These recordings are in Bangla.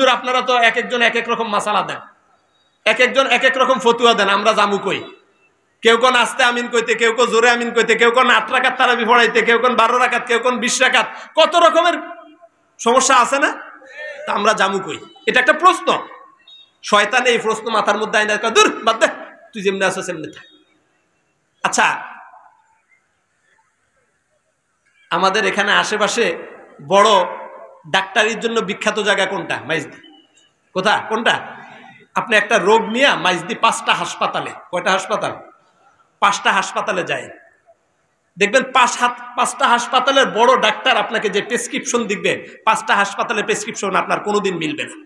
হুজুর আপনারা তো এক একজন এক এক রকম মাসালা দেন, এক একজন এক এক রকম ফতুয়া দেন, আমরা জামু কই? কেউ কোন আস্তে আমিন কইতে, কেউ কোন জোরে আমিন কইতে, কেউ কোন 8 রাকাত তারাবি পড়াইতে, কেউ কোন 12 রাকাত, কেউ কোন 20 রাকাত, কত রকমের সমস্যা আছে না? তা আমরা জামু কই? এটা একটা প্রশ্ন। শয়তান এই প্রশ্ন মাথার মধ্যে আইনা কয়, দূর বাদ দে, তুই যেমনি আছো সেমনি থাক। আচ্ছা, আমাদের এখানে আশেপাশে বড় ডাক্তারির জন্য বিখ্যাত জায়গা কোনটা? মাইজদি। কোনটা? আপনি একটা রোগ নিয়ে মাইজদি 5টা হাসপাতালে, কয়টা হাসপাতাল? 5টা হাসপাতালে যায়, দেখবেন 5টা হাসপাতালের বড় ডাক্তার আপনাকে যে প্রেসক্রিপশন দিবে, 5টা হাসপাতালের প্রেসক্রিপশন আপনার কোনোদিন মিলবে না।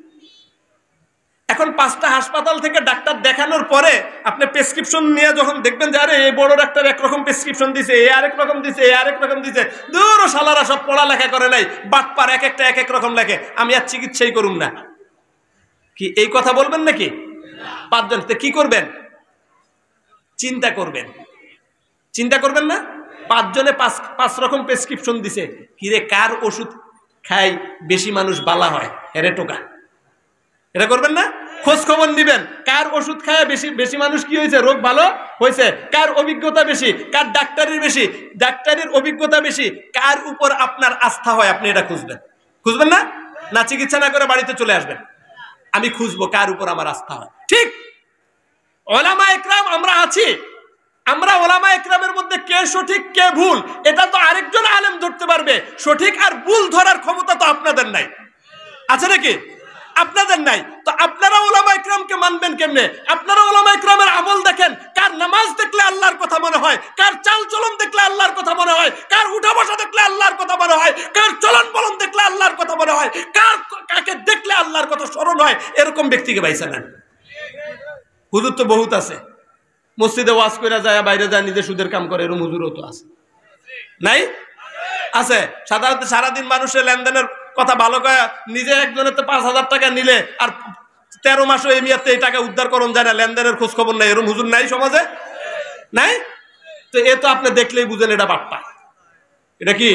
এখন 5টা হাসপাতাল থেকে ডাক্তার দেখানোর পরে আপনি প্রেসক্রিপশন নিয়ে যখন দেখবেন যে আরে এই বড় ডাক্তার একরকম প্রেসক্রিপশন দিছে, এ আরেক রকম দিছে, এ আরেক রকম দিছে, দূর শালারা সব পড়ালেখা করে নাই, বাটপার, এক একটা এক এক রকম লেখে, আমি আর চিকিৎসাই করুম না। কি এই কথা বলবেন নাকি? 5 জন কি করবেন? চিন্তা করবেন না? 5 জনে 5 রকম প্রেসক্রিপশন দিছে, কিরে কার ওষুধ খাই বেশি মানুষ বালা হয়, এরে টোকা। এটা করবেন না? খোঁজ খবর নিবেন, কার ওষুধ খায় বেশি মানুষ কি হয়েছে, রোগ ভালো হয়েছে, কার অভিজ্ঞতা বেশি, কার ডাক্তারের বেশি, ডাক্তারের অভিজ্ঞতা বেশি, কার উপর আপনার আস্থা হয়, আপনি এটা খুঁজবেন না? না চিকিৎসা না করে বাড়িতে চলে আসবেন, আমি খুঁজবো কার উপর আমার আস্থা হয়। ঠিক ওলামা একরাম আমরা আছি, আমরা ওলামা একরামের মধ্যে কে সঠিক কে ভুল এটা তো আরেকজন আলেম ধরতে পারবে, সঠিক আর ভুল ধরার ক্ষমতা তো আপনাদের নাই, আছে নাকি? আপনাদের নাই। তো আপনারা ওলামা ইকরামকে মানবেন কেমনে? আপনারা ওলামা ইকরামের আমল দেখেন, কার নামাজ দেখলে আল্লাহর কথা মনে হয়, কার চাল চলন দেখলে আল্লাহর কথা মনে হয়, কার উঠা বসা দেখলে আল্লাহর কথা মনে হয়, কার চলন বলন দেখলে আল্লাহর কথা মনে হয়, কাকে দেখলে আল্লাহর কথা স্মরণ হয়, এরকম ব্যক্তিকে বাইছে নেন। হুজুর তো বহুত আছে, মসজিদে ওয়াজ করে যায়, বাইরে যায়, নিজে সুদের কাম করে, এরকম হুজুরও তো আছে, নাই? আছে। সাধারণত সারাদিন মানুষের লেনদেনের কথা ভালো করে, নিজে একজনের তো 5,000 টাকা নিলে আর 13 মাসও এই মেয়াদে এই টাকা উদ্ধার করুন যায় না, লেনদেনের খোঁজ খবর নাই, এরকম হুজুর নাই সমাজে? নাই? তো এ তো আপনি দেখলেই বুঝেন এটা বাটপা, এটা কি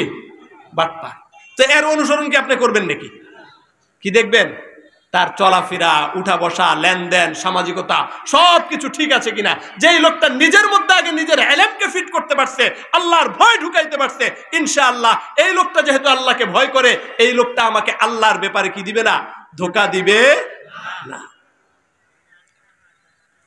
বাটপা। তো এর অনুসরণ কি আপনি করবেন নাকি? কি দেখবেন? তার চলাফেরা, উঠা বসা, লেনদেন, সামাজিকতা সবকিছু ঠিক আছে কিনা। যেই লোকটা নিজের মধ্যে আগে নিজের ইলমকে ফিট করতে পারছে, আল্লাহর ভয় ঢুকাইতে পারছে, ইনশাআল্লাহ এই লোকটা যেহেতু আল্লাহকে ভয় করে, এই লোকটা আমাকে আল্লাহর ব্যাপারে কি দিবে না, ধোঁকা দিবে না।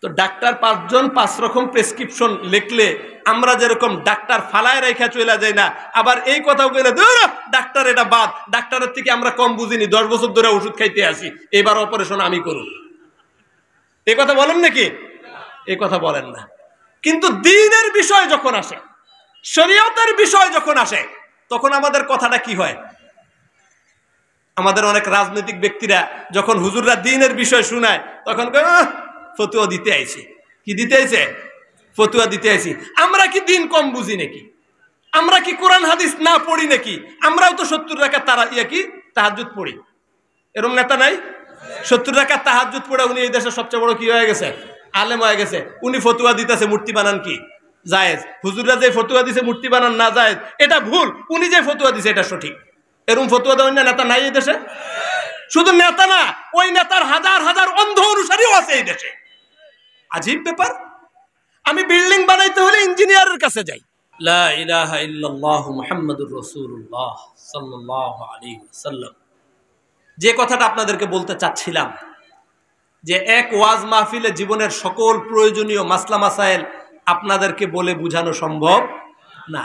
তো ডাক্তার 5 জন 5 রকম প্রেসক্রিপশন লিখলে আমরা যেরকম ডাক্তার ফালায় রেখা চলে যায় না, আবার এই কথাও কইলে ডাক্তার এটা বাদ, ডাক্তারের থেকে আমরা কম বুঝিনি, 10 বছর ধরে ওষুধ খাইতে আসি, এবার অপারেশন আমি করব, এই কথা বলেন নাকি? এই কথা বলেন না। কিন্তু দ্বীনের বিষয় যখন আসে, শরীয়তের বিষয় যখন আসে, তখন আমাদের কথাটা কি হয়? আমাদের অনেক রাজনৈতিক ব্যক্তিরা যখন হুজুররা দ্বীনের বিষয় শোনায়, তখন ফতুয়া দিতে আইছে। কি দিতে আইছে? ফতুয়া দিতে আইছি। আমরা কি দ্বীন কম বুঝি নাকি? আমরা কি কোরআন হাদিস না পড়ি নাকি? আমরাও তো 70 রাকাত তাহাজ্জুদ পড়ি, এরকম নেতা নাই? 70 রাকাত তাহাজ্জুদ পড়ে উনি এই দেশের সবচেয়ে বড় কি হয়ে গেছে, আলেম হয়ে গেছে। উনি ফতুয়া দিতেছে মূর্তি বানান কি জায়েজ, হুজুররা যে ফতুয়া দিছে মূর্তি বানান না জায়েজ, এটা ভুল, উনি যে ফতুয়া দিছে এটা সঠিক। এরকম ফতুয়া দেওয়ার নেতা নাই এই দেশে? শুধু নেতা না, ওই নেতার হাজার হাজার অন্ধ অনুসারীও আছে এই দেশে। আজীব ব্যাপার। আমি বিল্ডিং বানাইতে হলে ইঞ্জিনিয়ারের কাছে যাই। লা ইলাহা ইল্লাল্লাহু মুহাম্মাদুর রাসূলুল্লাহ সাল্লাল্লাহু আলাইহি ওয়াসাল্লাম। যে কথাটা আপনাদেরকে বলতে চাচ্ছিলাম, যে এক ওয়াজ মাহফিলে জীবনের সকল প্রয়োজনীয় মাসলা মাসাইল আপনাদেরকে বলে বোঝানো সম্ভব না।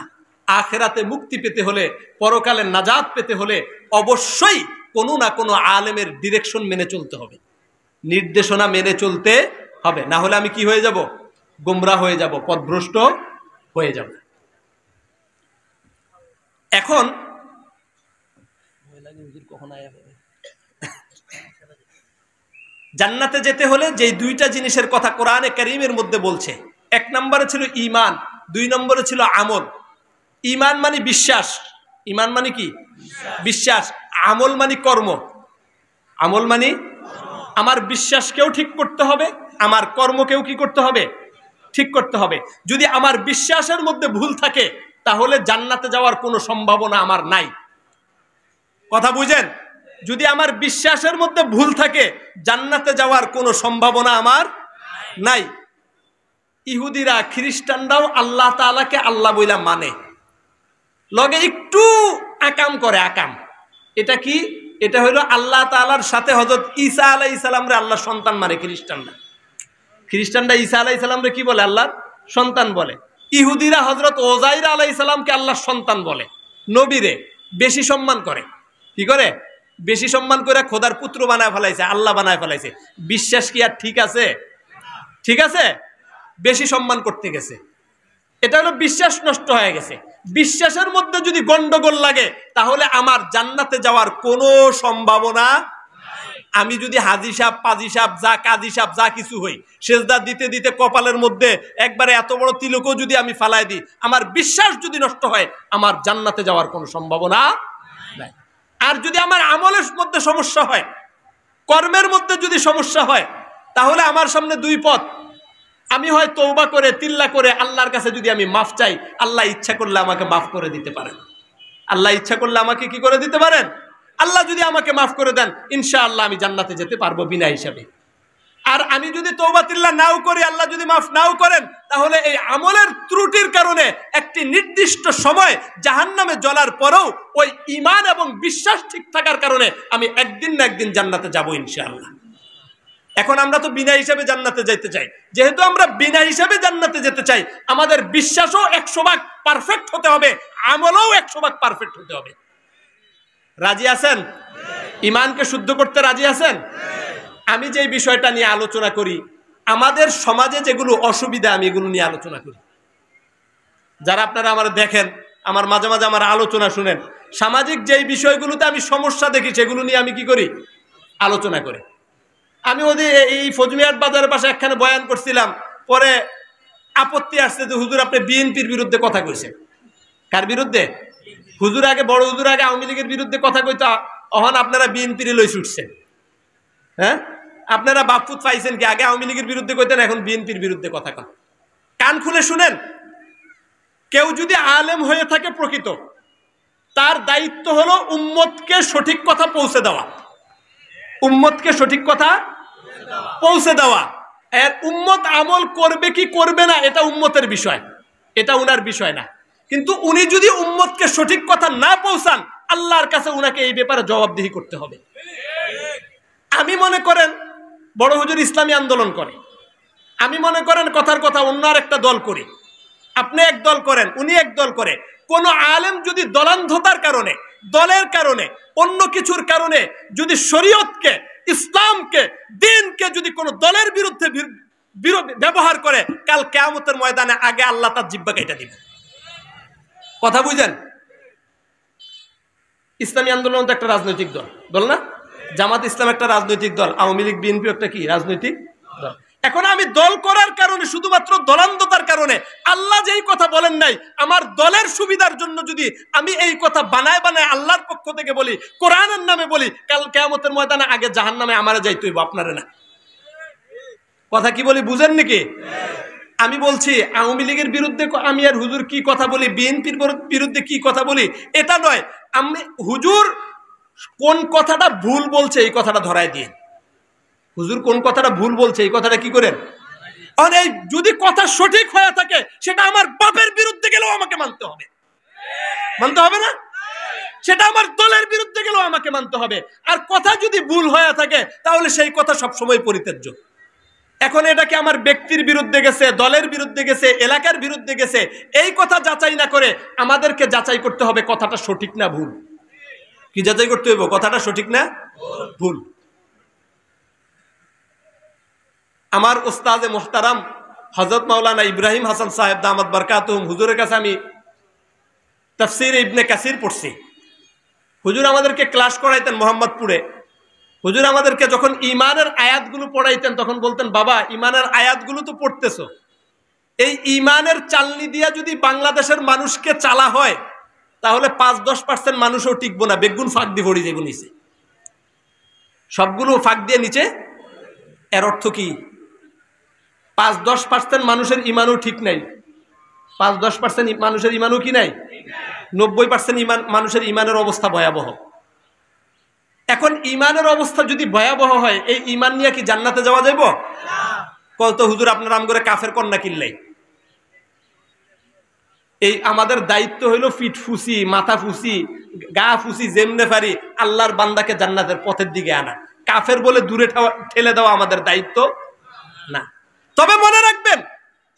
আখিরাতে মুক্তি পেতে হলে, পরকালে নাজাত পেতে হলে অবশ্যই কোনো না কোনো আলেমের ডিরেকশন মেনে চলতে হবে, নির্দেশনা মেনে চলতে হবে, না হলে আমি কি হয়ে যাব? গোমরাহ হয়ে যাব, পথভ্রষ্ট হয়ে যাব। এখন জান্নাতে যেতে হলে যে 2টা জিনিসের কথা কোরআনে কারীমের মধ্যে বলছে, 1 নম্বরে ছিল ঈমান, 2 নম্বরে ছিল আমল। ঈমান মানে বিশ্বাস, ঈমান মানে কি? বিশ্বাস। আমল মানে কর্ম, আমল মানে আমার বিশ্বাসকেও ঠিক করতে হবে, আমার কর্মকেও কি করতে হবে? ঠিক করতে হবে। যদি আমার বিশ্বাসের মধ্যে ভুল থাকে, তাহলে জান্নাতে যাওয়ার কোনো সম্ভাবনা আমার নাই। কথা বুঝেন? যদি আমার বিশ্বাসের মধ্যে ভুল থাকে জান্নাতে যাওয়ার কোনো সম্ভাবনা আমার নাই। ইহুদিরা খ্রিস্টানরাও আল্লাহ তাআলাকে আল্লাহ বইলা মানে, লগে একটু আকাম করে। আকাম এটা কি? এটা হইল আল্লাহ তাআলার সাথে হযরত ঈসা আলাইহিস সালামরে আল্লাহর সন্তান মানে খ্রিস্টানরা ঈসা আলাইহিস সালামরে কি বলে? আল্লাহর সন্তান বলে। ইহুদিরা হযরত ওজাইর আলাইহিস সালামকে আল্লাহর সন্তান বলে। নবীরে বেশি সম্মান করে। কি করে? বেশি সম্মান করে খোদার পুত্র বানায় ফেলাইছে, আল্লাহ বানায় ফেলাইছে। বিশ্বাস কি আর ঠিক আছে? ঠিক আছে? বেশি সম্মান করতে গেছে, এটা হলো বিশ্বাস নষ্ট হয়ে গেছে। বিশ্বাসের মধ্যে যদি গন্ডগোল লাগে তাহলে আমার জান্নাতে যাওয়ার কোনো সম্ভাবনা। আমি যদি হাজি সাহেব, পাজি সাহেব, যা কাজী সাহেব যা কিছু হই, সেজদা দিতে দিতে কপালের মধ্যে একবারে এত বড় তিলকও যদি আমি ফালাই দিই, আমার বিশ্বাস যদি নষ্ট হয় আমার জান্নাতে যাওয়ার কোনো সম্ভাবনা নাই। আর যদি আমার আমলের মধ্যে সমস্যা হয়, কর্মের মধ্যে যদি সমস্যা হয়, তাহলে আমার সামনে দুই পথ। আমি হয় তওবা করে তিল্লা করে আল্লাহর কাছে যদি আমি মাফ চাই, আল্লাহ ইচ্ছা করলে আমাকে মাফ করে দিতে পারেন। আল্লাহ ইচ্ছা করলে আমাকে কি করে দিতে পারেন? আল্লাহ যদি আমাকে মাফ করে দেন, ইনশাআল্লাহ আমি জান্নাতে যেতে পারবো বিনা হিসাবে। আর আমি যদি তওবা তিল্লা নাও করি, আল্লাহ যদি মাফ নাও করেন, তাহলে এই আমলের ত্রুটির কারণে একটি নির্দিষ্ট সময় জাহান্নামে জ্বলার পরেও ওই ঈমান এবং বিশ্বাস ঠিক থাকার কারণে আমি একদিন না একদিন জান্নাতে যাব ইনশাআল্লাহ। এখন আমরা তো বিনা হিসাবে জান্নাতে যেতে চাই। যেহেতু আমরা বিনা হিসাবে জান্নাতে যেতে চাই, আমাদের বিশ্বাসও 100% পারফেক্ট হতে হবে, আমলও 100% পারফেক্ট হতে হবে। রাজি আছেন? ঈমানকে শুদ্ধ করতে রাজি আছেন? আমি যে বিষয়টা নিয়ে আলোচনা করি, আমাদের সমাজে যেগুলো অসুবিধা আমি এগুলো নিয়ে আলোচনা করি। যারা আপনারা আমার দেখেন, আমার মাঝে মাঝে আমার আলোচনা শুনেন, সামাজিক যেই বিষয়গুলোতে আমি সমস্যা দেখি সেগুলো নিয়ে আমি কি করি? আলোচনা করি। আমি ওদের এই ফজমিয়াট বাজারের পাশে একখানে বয়ান করছিলাম, পরে আপত্তি আসছে যে হুজুর আপনি বিএনপির বিরুদ্ধে কথা কইছেন। কার বিরুদ্ধে? হুজুর আগে, বড় হুজুর আগে আওয়ামী লীগের বিরুদ্ধে কথা কইতো, অহন আপনারা বিএনপির লই ছুটছেন। হ্যাঁ, আপনারা বাপফুত পাইছেন কি? আগে আওয়ামী লীগের বিরুদ্ধে কইতেন, এখন বিএনপির বিরুদ্ধে কথা কন। কান খুলে শুনেন, কেউ যদি আলেম হয়ে থাকে প্রকৃত, তার দায়িত্ব হলো উম্মতকে সঠিক কথা পৌঁছে দেওয়া। উম্মতকে সঠিক কথা পৌঁছে দেওয়া। এর উম্মত আমল করবে কি করবে না এটা উম্মতের বিষয়, এটা উনার বিষয় না। কিন্তু উনি যদি উম্মতকে সঠিক কথা না পৌঁছান, আল্লাহর কাছে উনাকে এই ব্যাপারে জবাবদিহি করতে হবে। আমি মনে করেন বড় হুজুর ইসলামী আন্দোলন করে, আমি মনে করেন কথার কথা অন্য আর একটা দল করি, আপনি এক দল করেন, উনি এক দল করে। কোন আলেম যদি দলান্ধতার কারণে, দলের কারণে, অন্য কিছুর কারণে যদি শরীয়তকে, ইসলামকে, দ্বীনকে যদি কোনো দলের বিরুদ্ধে ব্যবহার করে, কাল কিয়ামতের ময়দানে আগে আল্লাহ তার জিহ্বা কেটে দিবে। কথা বুঝেন? ইসলামী আন্দোলন তো একটা রাজনৈতিক দল, দল না? জামাত ইসলাম একটা রাজনৈতিক দল, আওয়ামী লীগ বিএনপি একটা কি রাজনৈতিক দল। এখন আমি দল করার কারণে, শুধুমাত্র দলান্ধতার কারণে, আল্লাহ যেই কথা বলেন নাই, আমার দলের সুবিধার জন্য যদি আমি এই কথা বানায় বানায় আল্লাহর পক্ষ থেকে বলি, কোরআনের নামে বলি, কাল কিয়ামতের ময়দানে আগে জাহান্নামে আমারে যাইতে হইব, আপনারে না। কথা কি বলি বুঝেন নাকি? আমি বলছি আওয়ামী লীগের বিরুদ্ধে আমি আর হুজুর কি কথা বলি, বিএনপির বিরুদ্ধে কি কথা বলি, এটা নয়। আমি হুজুর কোন কথাটা ভুল বলছে এই কথাটা ধরায় দিয়ে, হুজুর কোন কথাটা ভুল বলছে এই কথাটা কি করেন। আর এই যদি কথা সঠিক হয়ে থাকে, সেটা আমার বাপের বিরুদ্ধে গেলেও আমাকে মানতে হবে, মানতে হবে না? সেটা আমার দলের বিরুদ্ধে গেলেও আমাকে মানতে হবে। আর কথা যদি ভুল হয়ে থাকে, তাহলে সেই কথা সবসময় পরিত্যাজ্য। এখন এটা কি আমার ব্যক্তির বিরুদ্ধে গেছে, দলের বিরুদ্ধে গেছে, এলাকার বিরুদ্ধে গেছে, এই কথা যাচাই না করে আমাদেরকে যাচাই করতে হবে কথাটা সঠিক না ভুল। কি যাচাই করতে হবে? কথাটা সঠিক না ভুল। আমার উস্তাদে মুহতারাম হযরত মাওলানা ইব্রাহিম হাসান সাহেব দামাত বারকাতুহুম, হুজুরের কাছে আমি তাফসীর ইবনে কাসির পড়ছি। হুজুর আমাদেরকে ক্লাস করাইতেন মোহাম্মদপুরে। হুজুর আমাদেরকে যখন ঈমানের আয়াতগুলো পড়াইতেন, তখন বলতেন, বাবা ঈমানের আয়াতগুলো তো পড়তেছো, এই ঈমানের চালনি দিয়া যদি বাংলাদেশের মানুষকে চালা হয়, তাহলে 5-10% মানুষও টিকবো না, বেগুন ফাঁক দিয়ে পড়ি যেগুলো নিচে, সবগুলো ফাঁক দিয়ে নিচে। এর অর্থ কি? 5-10% মানুষের ঈমানও ঠিক নাই, 5-10% মানুষের ঈমানও কি নাই, 90% মানুষের ঈমানের অবস্থা ভয়াবহ। এখন ইমানের অবস্থা যদি ভয়াবহ হয়, এই ইমান নিয়ে কি জান্নাতে যাওয়া যাইব? কত হুজুর আপনার আম করে কাফের কন্যা কিনলাই। এই আমাদের দায়িত্ব হইলো ফিট ফুসি, মাথা ফুসি, গা ফুসি, যেমনে পারি আল্লাহর বান্দাকে জান্নাতের পথের দিকে আনা। কাফের বলে দূরে ঠেলে দেওয়া আমাদের দায়িত্ব না। তবে মনে রাখবেন,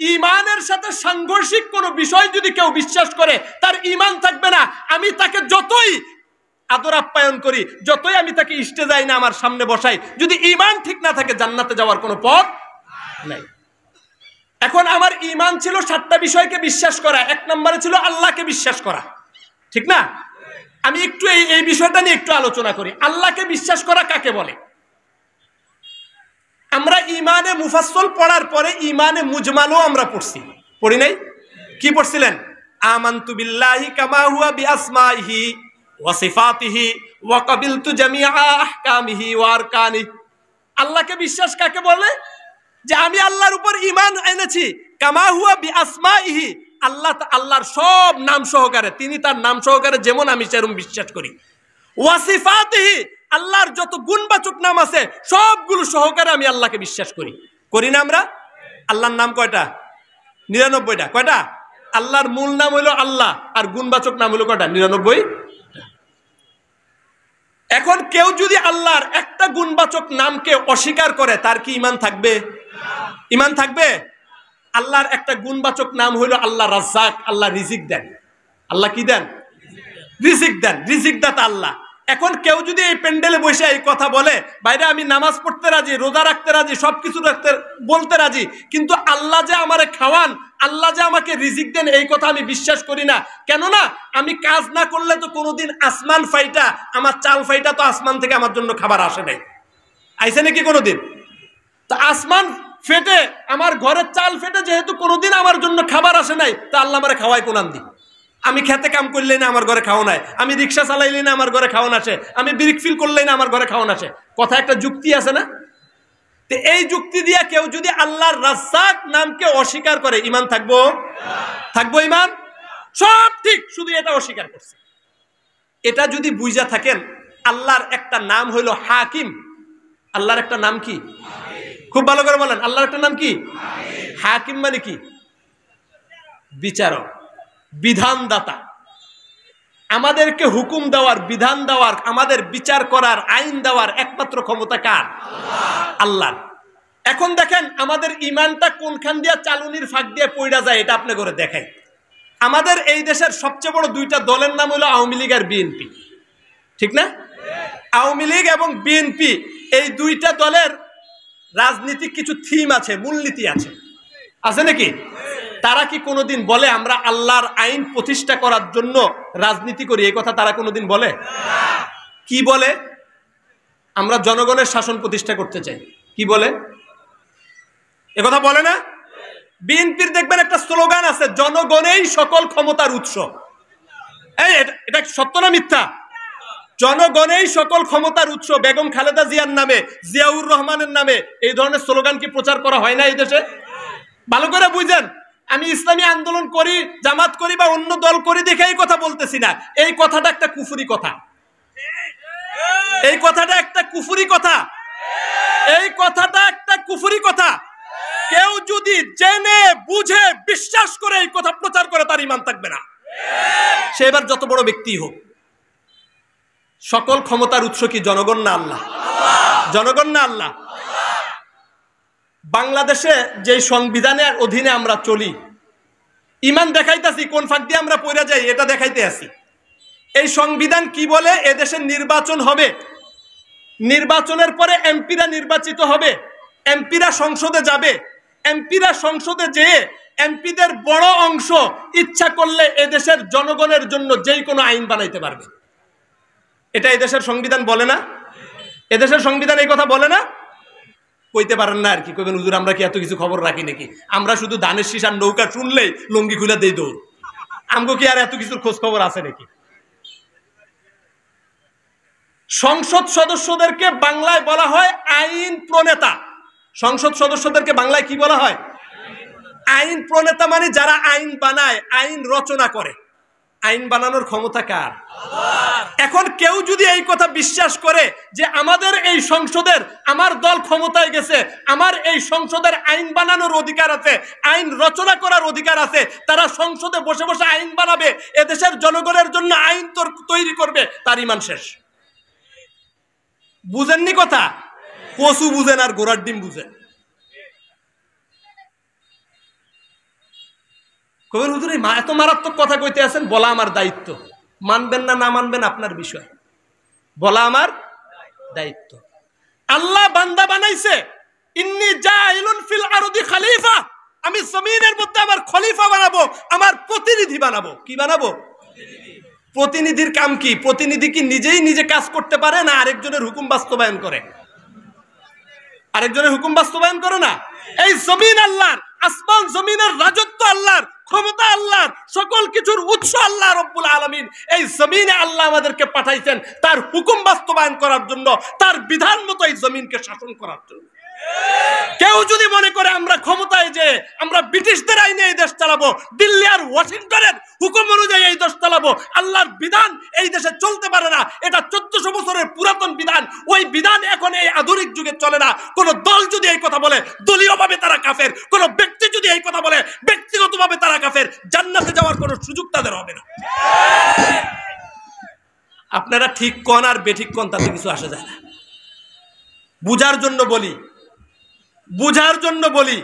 ইমানের সাথে সাংঘর্ষিক কোন বিষয় যদি কেউ বিশ্বাস করে, তার ইমান থাকবে না। আমি তাকে যতই আদর আপ্যায়ন করি, যতই আমি তাকে স্টেজে যাই না আমার সামনে বসাই, যদি ইমান ঠিক না থাকে জান্নাতে যাওয়ার কোনো পথ নাই। এখন আমার ইমান ছিল 7টা বিষয়কে বিশ্বাস করা। 1 নম্বরে ছিল আল্লাহকে বিশ্বাস করা, ঠিক না? আমি একটু এই বিষয়টা নিয়ে একটু আলোচনা করি। আল্লাহকে বিশ্বাস করা কাকে বলে? আমরা ইমানে মুফাসসল পড়ার পরে ইমানে মুজমালও আমরা পড়ি নাই? কি পড়ছিলেন? আমানতু বিল্লাহি কামা হুয়া বিআসমাইহি ওয়া সিফাতিহি ওয়া কাবিলতু জামিআ আহকামিহি ওয়া আরকানিহি। আল্লাহকে বিশ্বাস কাকে বলে? যে আমি আল্লাহর উপর ঈমান এনেছি, কামা হুয়া বিআসমাইহি, আল্লাহর সব নাম সহকারে, তিনি তার নাম সহকারে যেমন আমি সেরকম বিশ্বাস করি। ওয়া সিফাতিহি, আল্লাহর যত গুণবাচক নাম আছে সবগুলো সহকারে আমি আল্লাহকে বিশ্বাস করি না আমরা? আল্লাহর নাম কয়টা? 99টা। কয়টা? আল্লাহর মূল নাম হইল আল্লাহ, আর গুণবাচক নাম হইল কয়টা? 99। এখন কেউ যদি আল্লাহর একটা গুণবাচক নামকে অস্বীকার করে, তার কি ঈমান থাকবে? ঈমান থাকবে? আল্লাহর একটা গুণবাচক নাম হইল আল্লাহ রাজ্জাক, আল্লাহ রিজিক দেন। আল্লাহ কি দেন? রিজিক দেন, রিজিক দাতা আল্লাহ। এখন কেউ যদি এই প্যান্ডেলে বসে এই কথা বলে, বাইরে আমি নামাজ পড়তে রাজি, রোজা রাখতে রাজি, সবকিছু বলতে রাজি, কিন্তু আল্লাহ যে আমারে খাওয়ান, আল্লাহ যে আমাকে রিজিক দেন, এই কথা আমি বিশ্বাস করি না। কেননা আমি কাজ না করলে তো কোনোদিন আসমান ফাইটা, আমার চাল ফাইটা তো আসমান থেকে আমার জন্য খাবার আসে নাই। আইসে নাকি কোনোদিন? তো আসমান ফেটে, আমার ঘরের চাল ফেটে যেহেতু কোনোদিন আমার জন্য খাবার আসে নাই, তা আল্লাহ আমারে খাওয়াই কোন আন্দি? আমি খেতে কাম করলেই না আমার ঘরে খাওয়ান হয়, আমি রিক্সা চালাইলেই না আমার ঘরে খাওয়ান আসে, আমি ব্রিক ফিল করলেই না আমার ঘরে খাওয়ান আসে। কথা একটা যুক্তি আছে না? তো এই যুক্তি দিয়ে কেউ যদি আল্লাহর রাজ্জাক নামকে অস্বীকার করে, ঈমান থাকবো? থাকবো ঈমান? সব ঠিক, শুধু এটা অস্বীকার করছে। এটা যদি বুঝা থাকেন, আল্লাহর একটা নাম হইল হাকিম। আল্লাহর একটা নাম কি? খুব ভালো করে বলেন, আল্লাহর একটা নাম কি? হাকিম মানে কি? বিচারক, বিধানদাতা। আমাদেরকে হুকুম দেওয়ার, বিধান দেওয়ার, আমাদের বিচার করার, আইন দেওয়ার একমাত্র ক্ষমতা কার? আল্লাহর। এখন দেখেন আমাদের ইমানটা কোনখান দিয়ে চালুনির ফাঁক দিয়ে পড়া যায়, এটা আপনি করে দেখাই। আমাদের এই দেশের সবচেয়ে বড় 2টা দলের নাম হলো আওয়ামী লীগ আর বিএনপি, ঠিক না? আওয়ামী লীগ এবং বিএনপি, এই 2টা দলের রাজনীতিক কিছু থিম আছে, মূলনীতি আছে নাকি? তারা কি কোনোদিন বলে আমরা আল্লাহর আইন প্রতিষ্ঠা করার জন্য রাজনীতি করি? এই কথা তারা কোনোদিন বলে? কি বলে? আমরা জনগণের শাসন প্রতিষ্ঠা করতে চাই। কি বলে? এ কথা বলে না? বিএনপির দেখবেন একটা স্লোগান আছে, জনগণেই সকল ক্ষমতার উৎস। এই এটা সত্য না মিথ্যা? জনগণেই সকল ক্ষমতার উৎস। বেগম খালেদা জিয়ার নামে, জিয়াউর রহমানের নামে এই ধরনের স্লোগান কি প্রচার করা হয় না এই দেশে? ভালো করে বুঝেন, আমি ইসলামী আন্দোলন করি, জামাত করি বা অন্য দল করি দেখে এই কথা বলতেছি না। এই কথাটা একটা কুফরি কথা, এই কথাটা একটা কুফরি কথা, এই কথাটা একটা কুফরি কথা। কেউ যদি জেনে বুঝে বিশ্বাস করে এই কথা প্রচার করে, তার ঈমান থাকবে না, সে এবার যত বড় ব্যক্তি হোক। সকল ক্ষমতার উৎস কি জনগণ না আল্লাহ? জনগণ না আল্লাহ? বাংলাদেশে যে সংবিধানের অধীনে আমরা চলি, ঈমান দেখাইতেছি, কোন ফাঁক দিয়ে আমরা পড়ে যাই এটা দেখাইতে আছি। এই সংবিধান কি বলে? এদেশের নির্বাচন হবে, নির্বাচনের পরে এমপিরা নির্বাচিত হবে, এমপিরা সংসদে যাবে, এমপিরা সংসদে যেয়ে এমপিদের বড় অংশ ইচ্ছা করলে এদেশের জনগণের জন্য যেই কোনো আইন বানাইতে পারবে। এটা এদেশের সংবিধান বলে না? এদেশের সংবিধান এই কথা বলে না? কইতে পারেন না আর কি কইবেন, হুজুর আমরা কি এত কিছু খবর রাখি নাকি? আমরা শুধু ধানের শীষার নৌকা শুনলেই লঙ্গি খুলে দেই দৌড়। আমগো কি আর এত কিছুর খোঁজ খবর আছে নাকি? সংসদ সদস্যদেরকে বাংলায় বলা হয় আইন প্রণেতা। সংসদ সদস্যদেরকে বাংলায় কি বলা হয়? আইন প্রণেতা। মানে যারা আইন বানায়, আইন রচনা করে। আইন বানানোর ক্ষমতা কার? এখন কেউ যদি এই কথা বিশ্বাস করে যে আমাদের এই সংসদের, আমার দল ক্ষমতায় গেছে, আমার এই সংসদের আইন বানানোর অধিকার আছে, আইন রচনা করার অধিকার আছে, তারা সংসদে বসে বসে আইন বানাবে, এদেশের জনগণের জন্য আইন তৈরি করবে, তার ঈমান শেষ। বুঝেননি কথা? কচু বুঝেন আর ঘোড়ার ডিম বুঝেন। কবির হুজুর এত মারাত্মক কথা কইতে আছেন, বলা আমার দায়িত্ব, মানবেন না না মানবেন আপনার বিষয়, বলা আমার দায়িত্ব। আল্লাহ বান্দা বানাইছে, ইন্নী জাইলুন ফিল আরদি খলিফা, আমি জমিনের মধ্যে আমার খলিফা বানাবো, আমার প্রতিনিধি বানাবো। কি বানাবো? প্রতিনিধির কাম কি? প্রতিনিধি কি নিজেই নিজে কাজ করতে পারে না আরেকজনের হুকুম বাস্তবায়ন করে? আরেকজনের হুকুম বাস্তবায়ন করে না। এই জমিন আল্লাহর, আসমান জমিনের রাজত্ব আল্লাহর, ক্ষমতা আল্লাহর, সকল কিছুর উৎস আল্লাহ রব্বুল আলামিন। এই জমিনে আল্লাহ আমাদেরকে পাঠাইছেন তার হুকুম বাস্তবায়ন করার জন্য, তার বিধান মতো এই জমিনকে শাসন করার জন্য। কেউ যদি মনে করে আমরা ক্ষমতায় যে আমরা ব্রিটিশদের আইনে এই দেশ চালাবো, দিল্লি আর ওয়াশিংটনের হুকুম অনুযায়ী এই দেশ চালাবো, আল্লাহর বিধান এই দেশে চলতে পারে না, এটা 1400 বছরের পুরাতন বিধান, ওই বিধান এখন এই আধুনিক যুগে চলে না। কোন দল যদি এই কথা বলে দলীয়ভাবে তারা কাফের, কোন ব্যক্তি যদি এই কথা বলে ব্যক্তিগতভাবে তারা কাফের, জান্নাতে যাওয়ার কোনো সুযোগ তাদের হবে না। আপনারা ঠিক কোন আর বেঠিক কোন তাতে কিছু আসে যায় না। বুঝার জন্য বলি, বুঝার জন্য বলি,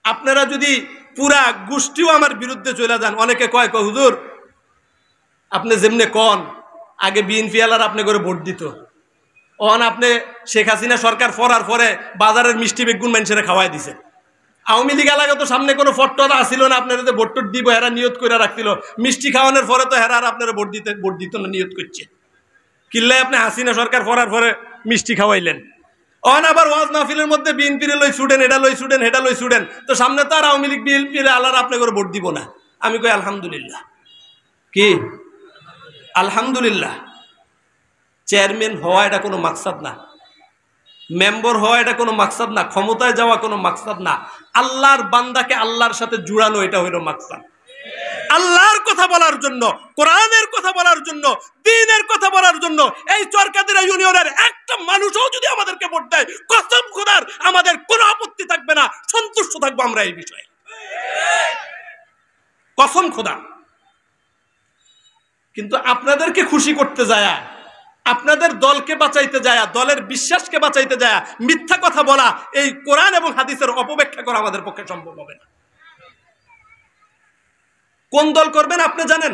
আপনারা যদি পুরা গোষ্ঠীও আমার বিরুদ্ধে চলে যান, অনেকে কয় হুজুর আপনি যেমনে কন আগে বিএনপি আলার আপনি করে ভোট দিত, অন আপনি শেখ হাসিনা সরকার ফরার পরে বাজারের মিষ্টি বেগুন মানুষেরা খাওয়াই দিছে। আওয়ামী লীগ এলাকা তো সামনে কোনো ফট্টরা আসিল না, আপনারা যে ভোট দিব হেরা নিয়ত করে রাখছিল, মিষ্টি খাওয়ানোর পরে তো হেরা আর আপনারা ভোট দিত না, নিয়ত করছে। কিল্লাই আপনি হাসিনা সরকার ফরার পরে মিষ্টি খাওয়াইলেন, অন আবার ওয়াজ মাহফিলের মধ্যে বিএনপির লই ছুটেন, এটা লই ছুটেন, হেটা লই ছুটেন, তো সামনে তো আর আওয়ামী লীগ বিএনপির আলার আপনি করে ভোট দিব না। আমি কই আলহামদুলিল্লাহ। কি আলহামদুলিল্লাহ? চেয়ারম্যান হওয়া এটা কোনো মাকসাদ না, মেম্বার হওয়া এটা কোনো মাকসাদ না, ক্ষমতায় যাওয়া কোনো মাকসাদ না, আল্লাহর বান্দাকে আল্লাহর সাথে জুড়ানো এটা হইল মাকসাদ। আল্লাহর কথা বলার জন্য, কোরআনের কথা বলার জন্য, দ্বীনের কথা বলার জন্য এই চরকাদিরা ইউনিয়নের একটা মানুষও যদি আমাদেরকে ভোট দেয়, কসম খোদার আমাদের কোনো আপত্তি থাকবে না, সন্তুষ্ট থাকবো আমরা এই বিষয়ে, কসম খোদা। কিন্তু আপনাদেরকে খুশি করতে যায়, আপনাদের দলকে বাঁচাইতে যায়, দলের বিশ্বাসকে বাঁচাইতে যায় মিথ্যা কথা বলা, এই কোরআন এবং হাদিসের অপব্যাখ্যা করা আমাদের পক্ষে সম্ভব হবে না। কোন দল করবেন আপনি জানেন?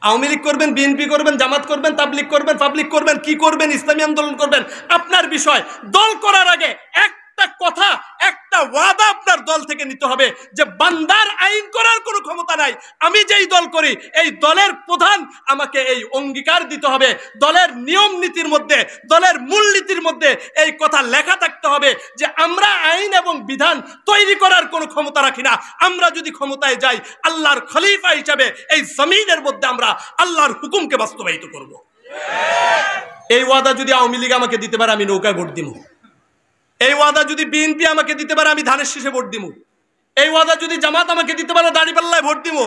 আওয়ামী লীগ করবেন, বিএনপি করবেন, জামাত করবেন, তাবলিগ করবেন, পাবলিক করবেন, কি করবেন, ইসলামী আন্দোলন করবেন, আপনার বিষয়। দল করার আগে একটা কথা, একটা ওয়াদা আপনার দল থেকে নিতে হবে যে বান্দার আইন করার কোনো ক্ষমতা নাই, আমি যেই দল করি এই দলের প্রধান আমাকে এই অঙ্গীকার দিতে হবে, দলের নিয়ম নীতির মধ্যে, দলের মূলনীতির মধ্যে এই কথা লেখা থাকতে হবে যে আমরা আইন এবং বিধান তৈরি করার কোনো ক্ষমতা রাখি না, আমরা যদি ক্ষমতায় যাই আল্লাহর খলিফা হিসাবে এই জমিনের মধ্যে আমরা আল্লাহর হুকুমকে বাস্তবায়িত করব। এই ওয়াদা যদি আওয়ামী লীগ আমাকে দিতে পারে আমি নৌকায় ভোট দিব, এই ওয়াদা যদি বিএনপি আমাকে দিতে পারে আমি ধানের শীষে ভোট দিব, এই ওয়াদা যদি জামাত আমাকে দিতে পারে দাড়িপাল্লায় ভোট দিব,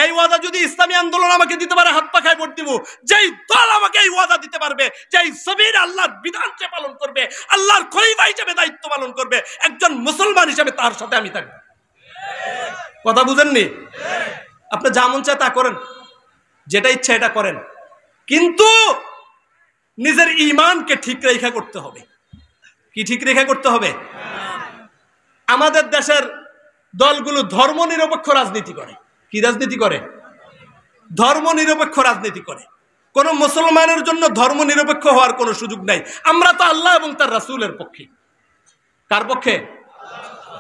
এই ওয়াদা যদি ইসলামী আন্দোলন আমাকে দিতে পারে হাত পাখায় ভোট দিব। যেই দল আমাকে এই ওয়াদা দিতে পারবে, যেই জমিন আল্লাহর বিধানকে পালন করবে, আল্লাহর খলিফা হিসেবে দায়িত্ব পালন করবে, একজন মুসলমান হিসেবে তার সাথে আমি থাকবো। কথা বুঝেননি? আপনি যা মন চায় তা করেন, যেটা ইচ্ছা এটা করেন, কিন্তু নিজের ঈমানকে ঠিক রেখা করতে হবে। কি ঠিক রেখা করতে হবে? আমাদের দেশের দলগুলো ধর্ম নিরপেক্ষ রাজনীতি করে। কি রাজনীতি করে? ধর্ম নিরপেক্ষ রাজনীতি করে। কোন মুসলমানের জন্য ধর্ম নিরপেক্ষ হওয়ার কোনো সুযোগ নাই। আমরা তো আল্লাহ এবং তার রাসূলের পক্ষে। কার পক্ষে?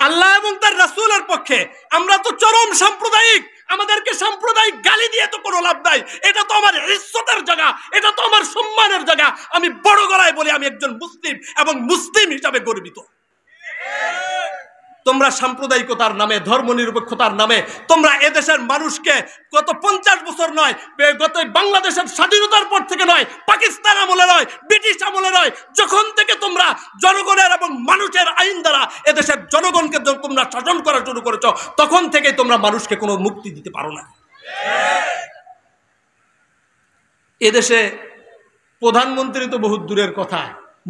আল্লাহ এবং তার রাসূলের পক্ষে। আমরা তো চরম সাম্প্রদায়িক, আমাদেরকে সাম্প্রদায়িক গালি দিয়ে তো কোনো লাভ নাই। এটা তো আমার ইজ্জতের জায়গা, এটা তো আমার সম্মানের জায়গা। আমি বড় গলায় বলি আমি একজন মুসলিম এবং মুসলিম হিসাবে গর্বিত। তোমরা সাম্প্রদায়িকতার নামে, ধর্ম নিরপেক্ষতার নামে তোমরা এদেশের মানুষকে গত 50 বছর নয়, গত বাংলাদেশের স্বাধীনতার পর থেকে নয়, পাকিস্তান আমলে নয়, ব্রিটিশ আমলে নয়, যখন থেকে তোমরা জনগণের এবং মানুষের আইন দ্বারা এদেশের জনগণকে তোমরা শাসন করা শুরু করেছ, তখন থেকে তোমরা মানুষকে কোনো মুক্তি দিতে পারো না। এদেশে প্রধানমন্ত্রী তো বহুত দূরের কথা,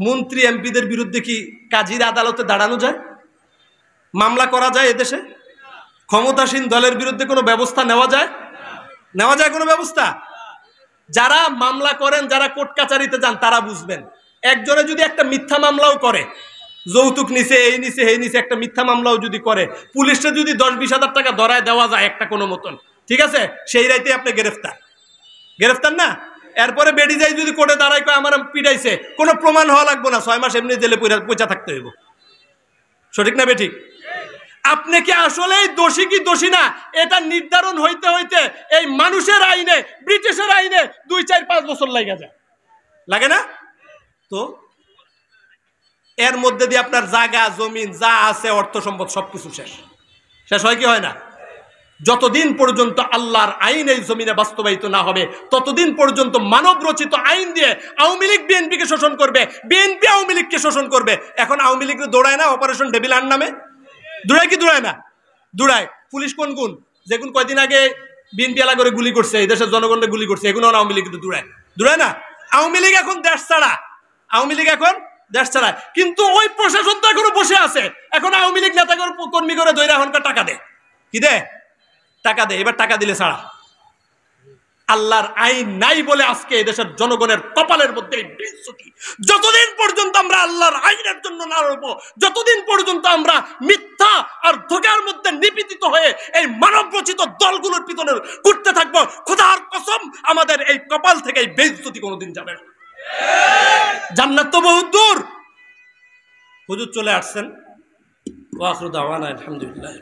মন্ত্রী এমপিদের বিরুদ্ধে কি কাজীর আদালতে দাঁড়ানো যায়? মামলা করা যায়? এদেশে ক্ষমতাসীন দলের বিরুদ্ধে কোনো ব্যবস্থা নেওয়া যায়? নেওয়া যায় কোনো ব্যবস্থা? যারা মামলা করেন, যারা কোর্ট কাচারিতে যান, তারা বুঝবেন। একজনে যদি একটা মিথ্যা মামলাও করে, যৌতুক নিছে, এই নিছে, এই নিছে, একটা মিথ্যা মামলাও যদি করে, পুলিশে যদি 10-20 হাজার টাকা ধরায় দেওয়া যায় একটা কোনো মতন, ঠিক আছে, সেই রাইতে আপনি গ্রেফতার না। এরপরে বেডি যাই যদি কোর্টে দাঁড়ায় কয় আমার পিটাইছে, কোনো প্রমাণ হওয়া লাগবে না, 6 মাস এমনি জেলে পয়সা থাকতে হইব। সঠিক না বেঠিক? আপনি কি আসলেই দোষী কি দোষী না, এটা নির্ধারণ হইতে হইতে এই মানুষের আইনে, ব্রিটিশের আইনে 2-4-5 বছর লাগে না? তো এর মধ্যে দিয়ে আপনার জায়গা জমিন যা আছে, অর্থ সম্পদ সবকিছু শেষ হয় কি হয় না? যতদিন পর্যন্ত আল্লাহর আইন এই জমিনে বাস্তবায়িত না হবে, ততদিন পর্যন্ত মানব রচিত আইন দিয়ে আওয়ামী লীগ বিএনপিকে শোষণ করবে, বিএনপি আওয়ামী লীগকে শোষণ করবে। এখন আওয়ামী লীগ দৌড়ায় না অপারেশন ডেভিল আর নামে? দৌড়ায় কি দৌড়ায় না? দৌড়ায়। পুলিশ কোন গুণ? যেগুন কয়দিন আগে বিএনপি এলা করে গুলি করছে, এই দেশের জনগণকে গুলি করছে, এগুলো আওয়ামী লীগ দৌড়ায় না? আওয়ামী লীগ এখন দেশ ছাড়া, আওয়ামী লীগ এখন দেশ ছাড়া, কিন্তু ওই প্রশাসন তো এখনো বসে আছে। এখন আওয়ামী লীগ নেতা কর্মী করে দৈরা এখনকার টাকা দেয়, কি দেয়? টাকা দেয়। এবার টাকা দিলে ছাড়া। আল্লাহর আইন নাই বলে আজকে এদেশের জনগণের কপালের মধ্যে বিচ্যুতি। যতদিন পর্যন্ত আমরা আল্লাহর আইনের জন্য না লড়বো, যতদিন পর্যন্ত আমরা মিথ্যা আর ধোঁকার মধ্যে নিপীড়িত হয়ে এই মানব রচিত দলগুলোর পিছনে ঘুরতে থাকবো, খোদার কসম আমাদের এই কপাল থেকে এই বেইজ্জতি কোনোদিন যাবে না। জান্নাত তো বহুত দূর। হুজুর চলে আসছেন। ওয়া আখিরু দাওয়ানা আলহামদুলিল্লাহ।